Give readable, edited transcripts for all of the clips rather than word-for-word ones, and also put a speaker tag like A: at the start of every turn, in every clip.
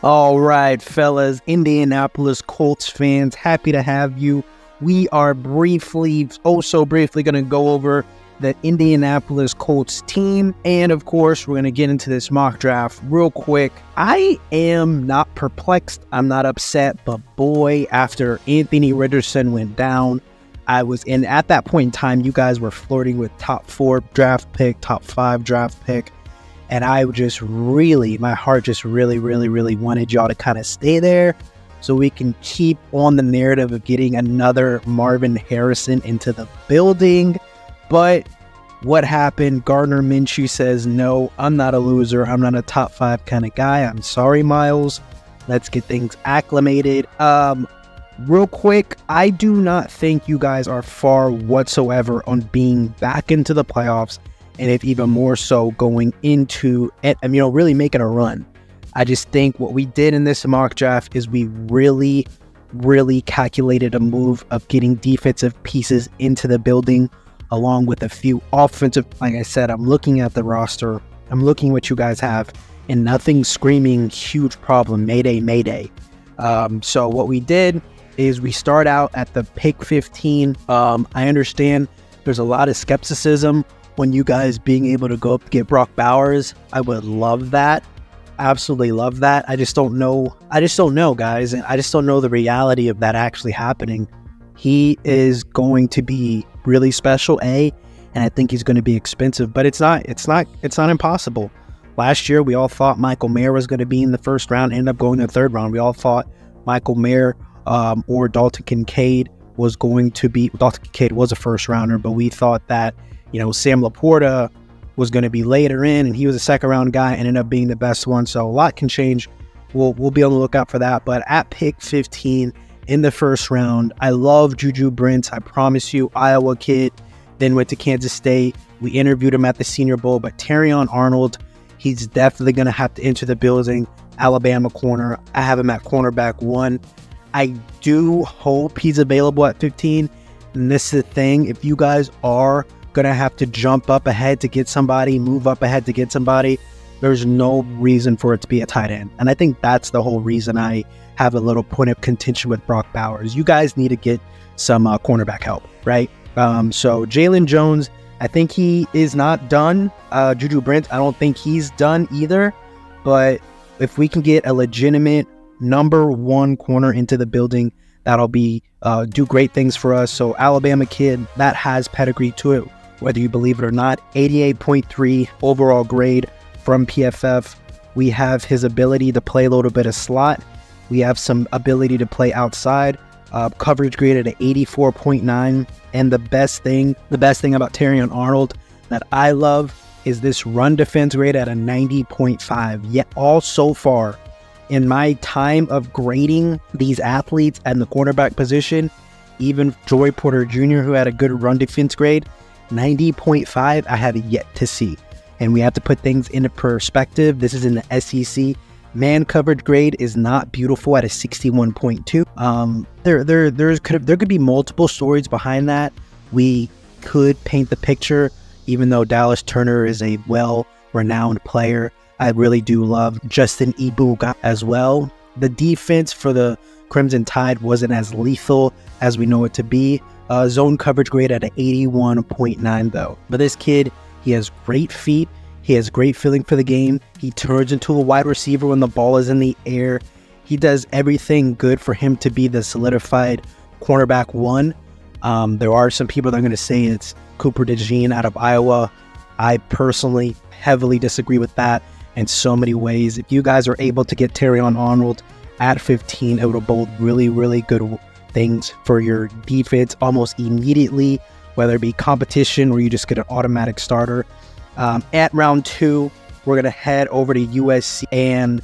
A: All right, fellas, Indianapolis Colts fans, happy to have you. We are so briefly going to go over the Indianapolis Colts team. And of course, we're going to get into this mock draft real quick. I am not perplexed. I'm not upset. But boy, after Anthony Richardson went down, at that point in time, you guys were flirting with top 4 draft pick, top 5 draft pick. And my heart just really wanted y'all to kind of stay there so we can keep on the narrative of getting another Marvin Harrison into the building. But what happened? Gardner Minshew says, no, I'm not a loser. I'm not a top 5 kind of guy. I'm sorry, Miles. Let's get things acclimated. Real quick, I do not think you guys are far whatsoever on being back into the playoffs. And if even more so going into it, really making a run. I just think what we did in this mock draft is we really calculated a move of getting defensive pieces into the building along with a few offensive. Like I said, I'm looking at the roster. I'm looking what you guys have and nothing screaming huge problem. Mayday, mayday. So what we did is we start out at the pick 15. I understand there's a lot of skepticism when you guys being able to go up get Brock Bowers. I would love that. Absolutely love that. I just don't know, guys. And I just don't know the reality of that actually happening. He is going to be really special, and I think he's going to be expensive, but it's not impossible. Last year, we all thought Michael Mayer was going to be in the first round, ended up going to the third round. We all thought Michael Mayer or Dalton Kincaid was going to be, Dalton Kincaid was a first rounder, but we thought that Sam Laporta was going to be later in, and he was a second round guy, ended up being the best one. So a lot can change. We'll be on the lookout for that. But at pick 15 in the first round, I love Juju Brents. I promise you, Iowa kid, then went to Kansas State. We interviewed him at the Senior Bowl, but Terrion Arnold, he's definitely going to have to enter the building. Alabama corner. I have him at cornerback 1. I do hope he's available at 15. And this is the thing. If you guys are going to have to jump up ahead to get somebody, move up ahead to get somebody, there's no reason for it to be a tight end. And I think that's the whole reason I have a little point of contention with Brock Bowers. You guys need to get some cornerback help, right? So Jalen Jones, I think he is not done. Juju Brent, I don't think he's done either. But if we can get a legitimate number 1 corner into the building, that'll be do great things for us. So Alabama kid, that has pedigree to it, whether you believe it or not. 88.3 overall grade from PFF. We have his ability to play a little bit of slot. We have some ability to play outside. Coverage graded at 84.9. And the best thing about Terrion Arnold that I love is this run defense grade at a 90.5. Yet all so far in my time of grading these athletes at the cornerback position, even Joey Porter Jr., who had a good run defense grade, 90.5, I have yet to see. And we have to put things into perspective. This is in the SEC. Man coverage grade is not beautiful at a 61.2. There could be multiple stories behind that. We could paint the picture, even though Dallas Turner is a well-renowned player. I really do love Justin Ibuka as well. The defense for the Crimson Tide wasn't as lethal as we know it to be. Zone coverage grade at an 81.9 though. But this kid, he has great feet. He has great feeling for the game. He turns into a wide receiver when the ball is in the air. He does everything good for him to be the solidified cornerback 1. There are some people that are going to say it's Cooper DeJean out of Iowa. I personally heavily disagree with that in so many ways. If you guys are able to get Terrion Arnold at 15, it will bode really good things for your defense almost immediately, whether it be competition or you just get an automatic starter. At round 2, we're going to head over to USC and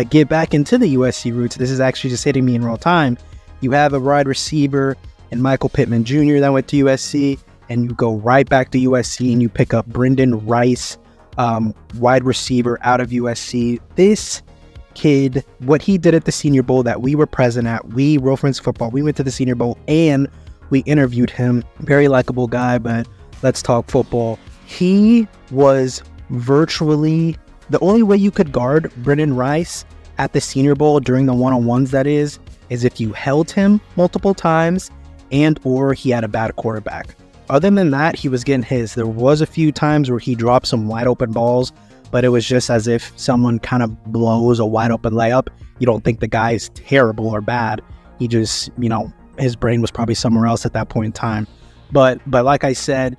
A: get back into the USC roots. This is actually just hitting me in real time. You have a wide receiver and Michael Pittman Jr. that went to USC, and you go right back to USC and you pick up Brendan Rice, wide receiver out of USC. This kid, what he did at the Senior Bowl that we were present at, we, Real Friends Football, we went to the Senior Bowl and we interviewed him. Very likable guy, but let's talk football. He was virtually the only way you could guard Brendan Rice at the Senior Bowl during the one-on-ones, that is if you held him multiple times and or he had a bad quarterback. Other than that, he was getting his. There was a few times where he dropped some wide open balls, but it was just as if someone kind of blows a wide open layup. You don't think the guy is terrible or bad. He just, his brain was probably somewhere else at that point in time. But like I said,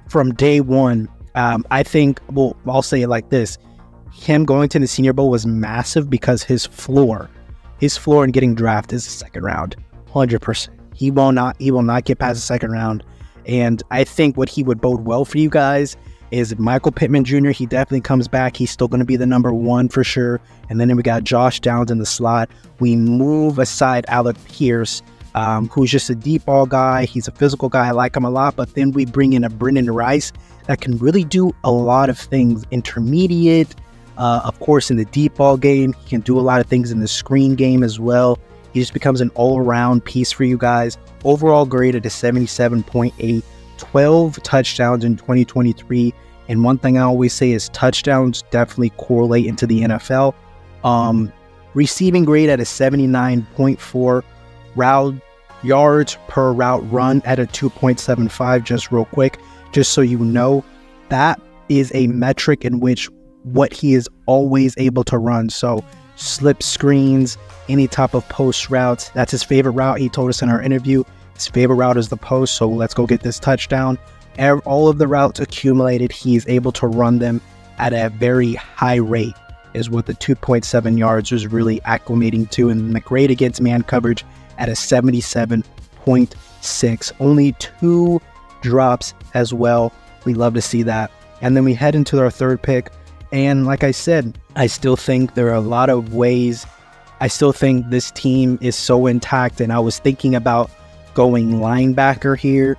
A: from day one, I think, well, I'll say it like this. Him going to the Senior Bowl was massive because his floor in getting drafted is the second round, 100%. He will not get past the second round. And I think what he would bode well for you guys is Michael Pittman Jr. He definitely comes back. He's still going to be the number one for sure. And then we got Josh Downs in the slot. We move aside Alec Pierce, who's just a deep ball guy. He's a physical guy. I like him a lot. But then we bring in a Brendan Rice that can really do a lot of things. Intermediate, of course, in the deep ball game. He can do a lot of things in the screen game as well. He just becomes an all-around piece for you guys. Overall grade at a 77.8, 12 touchdowns in 2023. And one thing I always say is touchdowns definitely correlate into the NFL. Receiving grade at a 79.4, route yards per route run at a 2.75, just real quick, just so you know. That is a metric in which what he is always able to run. So slip screens, any type of post routes. That's his favorite route. He told us in our interview, his favorite route is the post. So let's go get this touchdown. All of the routes accumulated, he's able to run them at a very high rate, is what the 2.7 yards was really acclimating to. And the grade against man coverage at a 77.6. Only 2 drops as well. We love to see that. And then we head into our third pick. And like I said, I still think there are a lot of ways. I still think this team is so intact. And I was thinking about going linebacker here.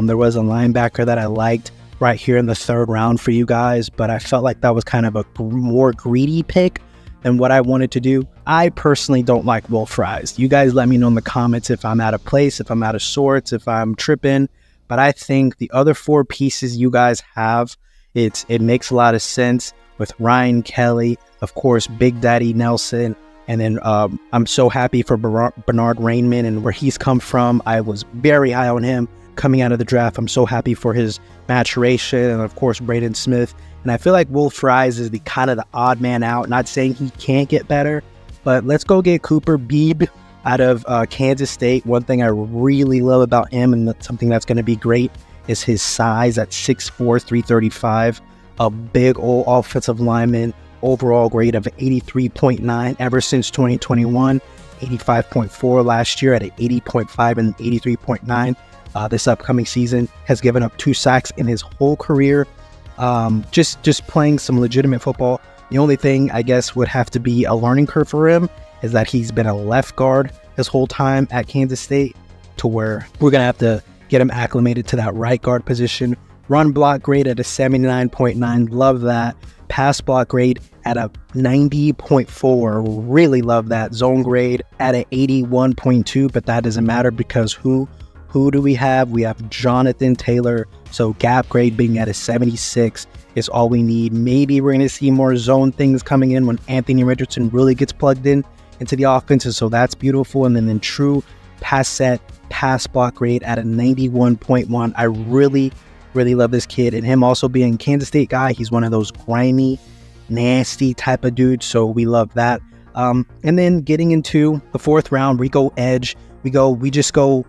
A: There was a linebacker that I liked right here in the third round for you guys, but I felt like that was kind of a more greedy pick than what I wanted to do. I personally don't like Will Fries. You guys let me know in the comments if I'm out of place, if I'm out of sorts, if I'm tripping. But I think the other 4 pieces you guys have, it makes a lot of sense with Ryan Kelly, of course, Big Daddy Nelson, and then I'm so happy for Bernard Rainman and where he's come from. I was very high on him coming out of the draft. I'm so happy for his maturation, and of course Braden Smith. And I feel like Will Fries is the kind of the odd man out. Not saying he can't get better, but let's go get Cooper Beebe out of Kansas State. One thing I really love about him, and something that's going to be great, is his size at 6'4", 335. A big old offensive lineman. Overall grade of 83.9 ever since 2021. 85.4 last year at an 80.5 and 83.9. This upcoming season has given up 2 sacks in his whole career. Just playing some legitimate football. The only thing I guess would have to be a learning curve for him is that he's been a left guard his whole time at Kansas State, to where we're going to have to get him acclimated to that right guard position. Run block grade at a 79.9. Love that. Pass block grade at a 90.4. Really love that. Zone grade at a 81.2, but that doesn't matter because who do we have? We have Jonathan Taylor. So gap grade being at a 76 is all we need. Maybe we're going to see more zone things coming in when Anthony Richardson really gets plugged in into the offenses. So that's beautiful. And then in true pass set, pass block grade at a 91.1. I really love this kid, and him also being a Kansas State guy. He's one of those grimy, nasty type of dudes, so we love that. And then getting into the 4th round, we go edge. We just go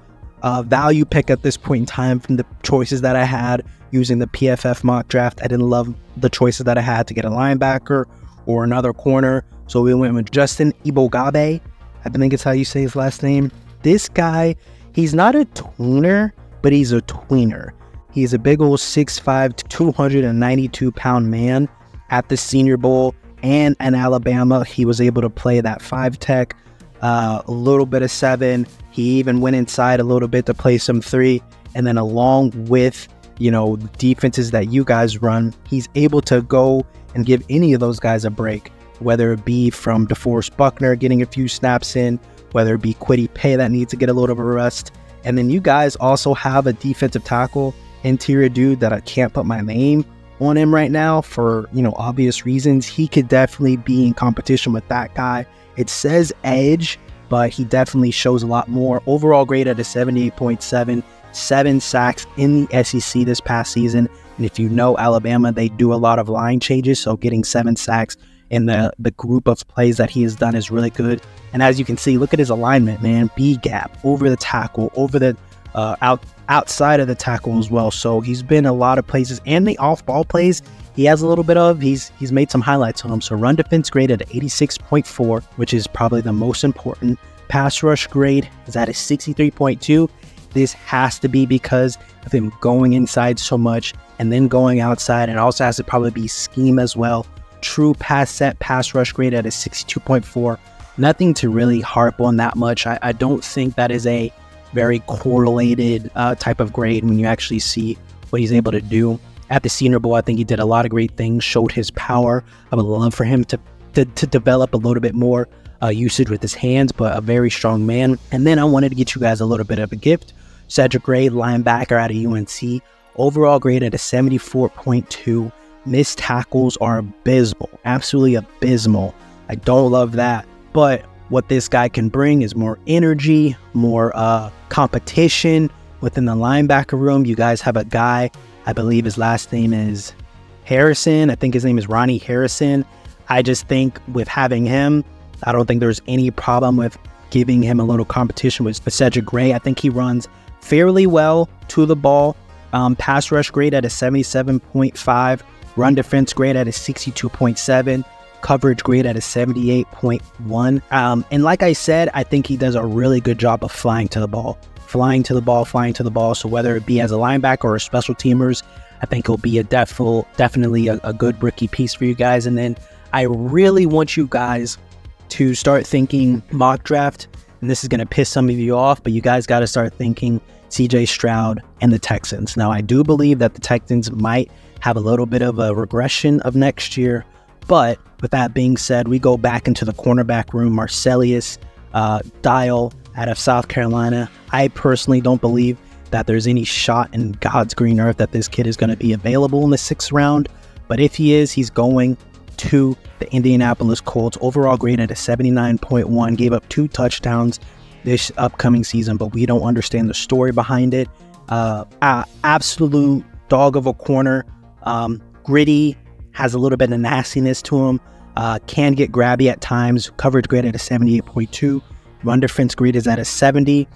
A: value pick at this point in time from the choices that I had using the PFF mock draft. I didn't love the choices that I had to get a linebacker or another corner, so we went with Justin Ibogabe. I think it's how you say his last name. This guy, he's not a tweener, but he's a tweener. He's a big old 6'5", 292-pound man. At the Senior Bowl and in Alabama, he was able to play that 5 tech, a little bit of 7. He even went inside a little bit to play some 3. And then along with, the defenses that you guys run, he's able to go and give any of those guys a break, whether it be from DeForest Buckner getting a few snaps in, whether it be Kwity Paye that needs to get a little bit of rest. And then you guys also have a defensive tackle interior dude that I can't put my name on him right now for, obvious reasons. He could definitely be in competition with that guy. It says edge, but he definitely shows a lot more. Overall grade at a 78.7, 7 sacks in the SEC this past season. And if you know Alabama, they do a lot of line changes, so getting 7 sacks in the group of plays that he has done is really good. And as you can see, look at his alignment, man. B gap, over the tackle, over the outside of the tackle as well. So he's been a lot of places, and the off-ball plays he has a little bit of. He's made some highlights on them. So run defense grade at 86.4, which is probably the most important. Pass rush grade is at a 63.2. This has to be because of him going inside so much and then going outside. It also has to probably be scheme as well. True pass set, pass rush grade at a 62.4. Nothing to really harp on that much. I don't think that is a very correlated type of grade when you actually see what he's able to do. At the Senior Bowl, I think he did a lot of great things, showed his power. I would love for him to develop a little bit more usage with his hands, but a very strong man. And then I wanted to get you guys a little bit of a gift. Cedric Gray, linebacker out of UNC, overall grade at a 74.2. Missed tackles are abysmal, absolutely abysmal. I don't love that, but what this guy can bring is more energy, more competition within the linebacker room. You guys have a guy, I believe his last name is Harrison. I think his name is Ronnie Harrison. I just think with having him, I don't think there's any problem with giving him a little competition with Cedric Gray. I think he runs fairly well to the ball. Pass rush grade at a 77.5. Run defense grade at a 62.7. Coverage grade at a 78.1. And like I said, I think he does a really good job of flying to the ball. So whether it be as a linebacker or a special teamers, I think he'll be definitely a good rookie piece for you guys. And then I really want you guys to start thinking mock draft. And this is going to piss some of you off, but you guys got to start thinking CJ Stroud and the Texans. Now, I do believe that the Texans might have a little bit of a regression of next year. But with that being said, we go back into the cornerback room. Marcellus Dial out of South Carolina. I personally don't believe that there's any shot in God's green earth that this kid is going to be available in the 6th round. But if he is, he's going to the Indianapolis Colts. Overall grade at a 79.1. Gave up 2 touchdowns this upcoming season, but we don't understand the story behind it. Absolute dog of a corner. Gritty, has a little bit of nastiness to him. Can get grabby at times. Coverage grade at a 78.2. Run defense grade is at a 70.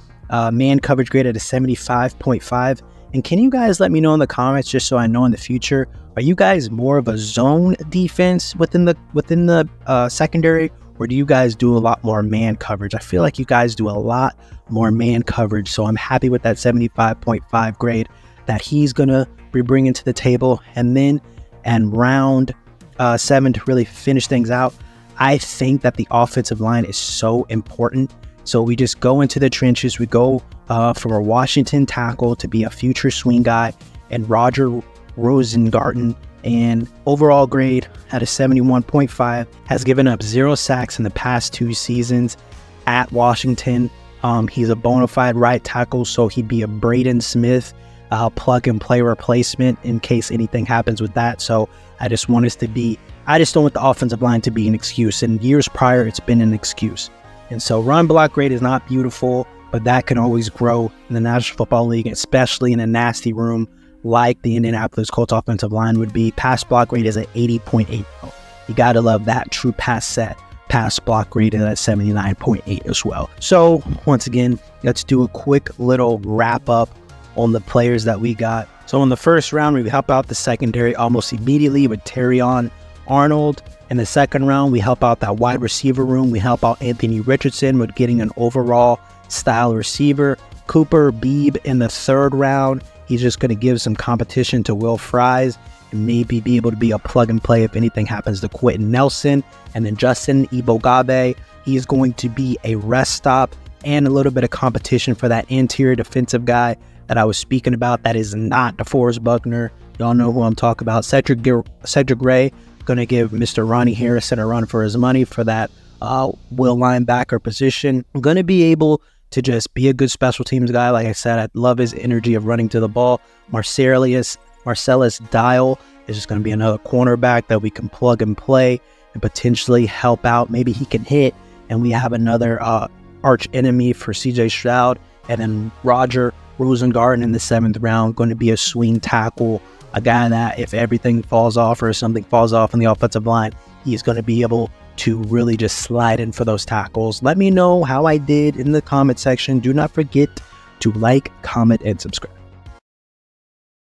A: Man coverage grade at a 75.5. And can you guys let me know in the comments, just so I know in the future, are you guys more of a zone defense within the secondary, or do you guys do a lot more man coverage? I feel like you guys do a lot more man coverage, so I'm happy with that 75.5 grade that he's gonna be bringing to the table. And round 7 to really finish things out, I think that the offensive line is so important. So we just go into the trenches. We go from a Washington tackle to be a future swing guy, and Roger Rosengarten, and overall grade at a 71.5, has given up 0 sacks in the past 2 seasons at Washington. He's a bona fide right tackle, so he'd be a Braden Smith plug and play replacement in case anything happens with that. So I just don't want the offensive line to be an excuse. In years prior, it's been an excuse. And so run block grade is not beautiful, but that can always grow in the National Football League, especially in a nasty room like the Indianapolis Colts offensive line would be. Pass block grade is at 80.8. You got to love that. True pass set, pass block grade at 79.8 as well. So once again, let's do a quick little wrap up on the players that we got. So in the first round, we help out the secondary almost immediately with Terrion Arnold. In the second round, we help out that wide receiver room. We help out Anthony Richardson with getting an overall style receiver. Cooper Beebe in the third round. He's just going to give some competition to Will Fries and maybe be able to be a plug and play if anything happens to Quentin Nelson. And then Justin Ibogabe, he's going to be a rest stop and a little bit of competition for that interior defensive guy that I was speaking about. That is not DeForest Buckner. Y'all know who I'm talking about. Cedric Gray, going to give Mr. Ronnie Harrison a run for his money for that will linebacker position. I'm going to be able to just be a good special teams guy. Like I said, I love his energy of running to the ball. Marcellus Marcellus Dial is just going to be another cornerback that we can plug and play and potentially help out. Maybe he can hit, and we have another arch enemy for CJ Stroud. And then Roger Rosengarten in the 7th round, going to be a swing tackle, a guy that if everything falls off or something falls off on the offensive line, he's going to be able to really just slide in for those tackles. Let me know how I did in the comment section. Do not forget to like, comment, and subscribe.